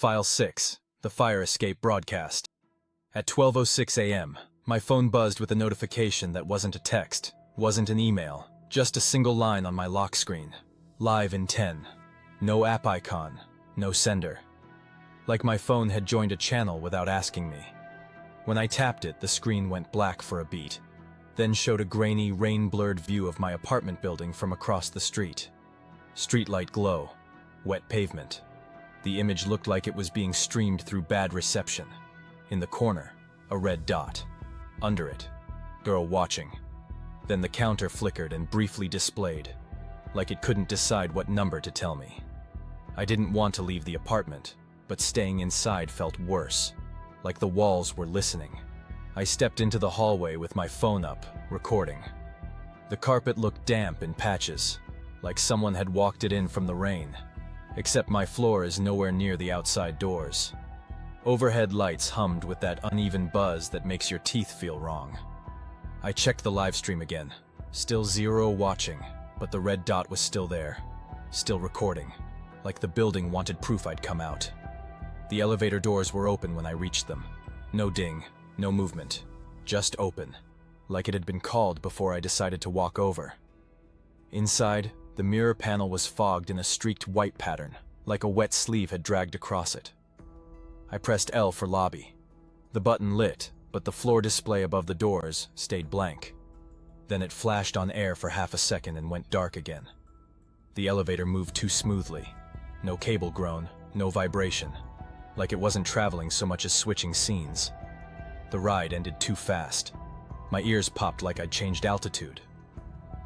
File 6, the fire escape broadcast. At 12:06 a.m., my phone buzzed with a notification that wasn't a text, wasn't an email, just a single line on my lock screen. Live in 10. No app icon, no sender. Like my phone had joined a channel without asking me. When I tapped it, the screen went black for a beat, then showed a grainy, rain-blurred view of my apartment building from across the street. Streetlight glow, wet pavement. The image looked like it was being streamed through bad reception. In the corner, a red dot. Under it, girl watching. Then the counter flickered and briefly displayed, like it couldn't decide what number to tell me. I didn't want to leave the apartment, but staying inside felt worse, like the walls were listening. I stepped into the hallway with my phone up, recording. The carpet looked damp in patches, like someone had walked it in from the rain. Except my floor is nowhere near the outside doors. Overhead lights hummed with that uneven buzz that makes your teeth feel wrong. I checked the live stream again. Still zero watching, but the red dot was still there. Still recording, like the building wanted proof I'd come out. The elevator doors were open when I reached them. No ding, no movement. Just open, like it had been called before I decided to walk over. Inside, the mirror panel was fogged in a streaked white pattern, like a wet sleeve had dragged across it. I pressed L for lobby. The button lit, but the floor display above the doors stayed blank. Then it flashed on air for half a second and went dark again. The elevator moved too smoothly. No cable groan, no vibration, like it wasn't traveling so much as switching scenes. The ride ended too fast. My ears popped like I'd changed altitude.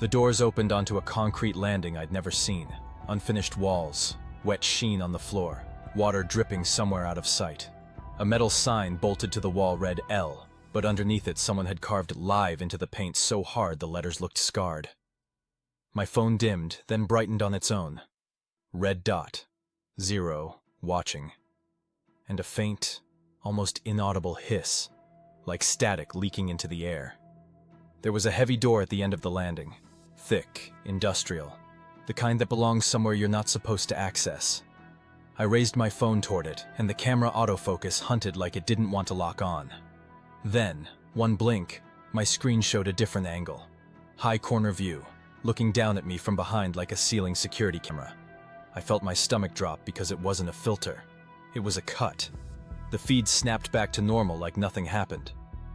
The doors opened onto a concrete landing I'd never seen. Unfinished walls, wet sheen on the floor, water dripping somewhere out of sight. A metal sign bolted to the wall read L, but underneath it someone had carved live into the paint so hard the letters looked scarred. My phone dimmed, then brightened on its own. Red dot. 0, watching. And a faint, almost inaudible hiss, like static leaking into the air. There was a heavy door at the end of the landing. Thick, industrial, the kind that belongs somewhere you're not supposed to access. I raised my phone toward it, and the camera autofocus hunted like it didn't want to lock on. Then, one blink, my screen showed a different angle. High corner view, looking down at me from behind like a ceiling security camera. I felt my stomach drop because it wasn't a filter. It was a cut. The feed snapped back to normal like nothing happened,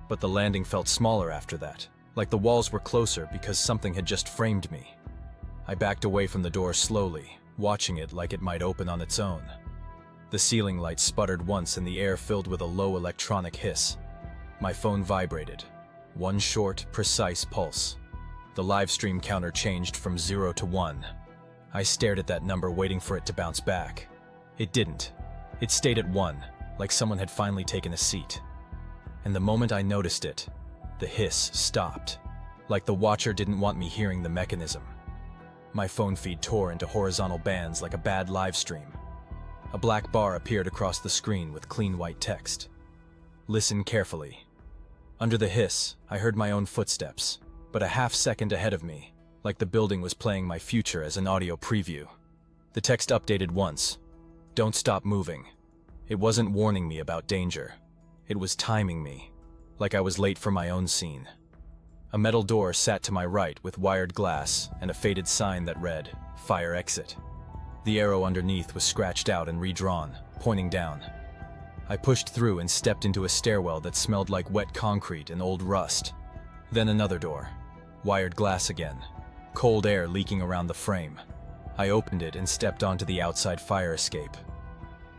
but the landing felt smaller after that. Like the walls were closer because something had just framed me. I backed away from the door slowly, watching it like it might open on its own. The ceiling light sputtered once and the air filled with a low electronic hiss. My phone vibrated. One short, precise pulse. The live stream counter changed from 0 to 1. I stared at that number waiting for it to bounce back. It didn't. It stayed at 1, like someone had finally taken a seat. And the moment I noticed it, the hiss stopped, like the watcher didn't want me hearing the mechanism. My phone feed tore into horizontal bands like a bad live stream. A black bar appeared across the screen with clean white text. Listen carefully. Under the hiss, I heard my own footsteps, but a half second ahead of me, like the building was playing my future as an audio preview. The text updated once. Don't stop moving. It wasn't warning me about danger. It was timing me, like I was late for my own scene. A metal door sat to my right with wired glass and a faded sign that read, Fire Exit. The arrow underneath was scratched out and redrawn, pointing down. I pushed through and stepped into a stairwell that smelled like wet concrete and old rust. Then another door. Wired glass again. Cold air leaking around the frame. I opened it and stepped onto the outside fire escape.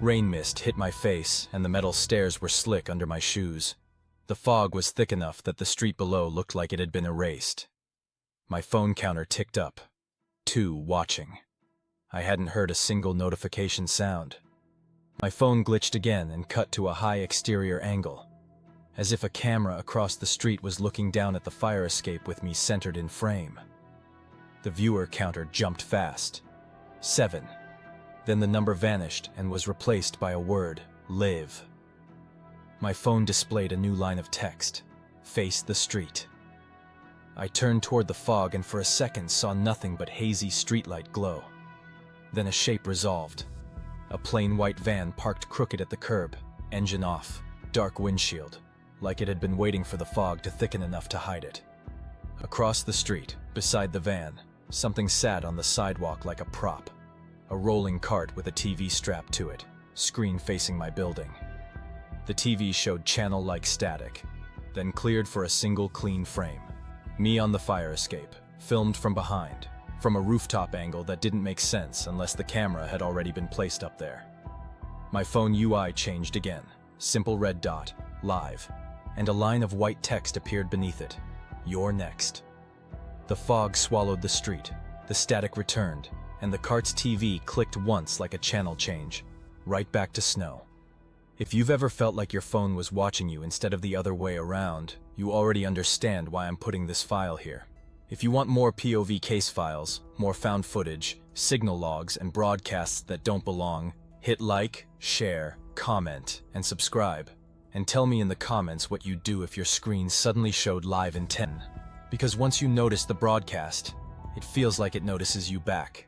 Rain mist hit my face and the metal stairs were slick under my shoes. The fog was thick enough that the street below looked like it had been erased. My phone counter ticked up. 2 watching. I hadn't heard a single notification sound. My phone glitched again and cut to a high exterior angle, as if a camera across the street was looking down at the fire escape with me centered in frame. The viewer counter jumped fast. 7. Then the number vanished and was replaced by a word, live. My phone displayed a new line of text, face the street. I turned toward the fog and for a second saw nothing but hazy streetlight glow. Then a shape resolved. A plain white van parked crooked at the curb, engine off, dark windshield, like it had been waiting for the fog to thicken enough to hide it. Across the street, beside the van, something sat on the sidewalk like a prop. A rolling cart with a TV strapped to it, screen facing my building. The TV showed channel-like static, then cleared for a single clean frame. Me on the fire escape, filmed from behind, from a rooftop angle that didn't make sense unless the camera had already been placed up there. My phone UI changed again, simple red dot, live, and a line of white text appeared beneath it. You're next. The fog swallowed the street, the static returned, and the cart's TV clicked once like a channel change, right back to snow. If you've ever felt like your phone was watching you instead of the other way around, you already understand why I'm putting this file here. If you want more POV case files, more found footage, signal logs, and broadcasts that don't belong, hit like, share, comment, and subscribe. And tell me in the comments what you'd do if your screen suddenly showed live in 10. Because once you notice the broadcast, it feels like it notices you back.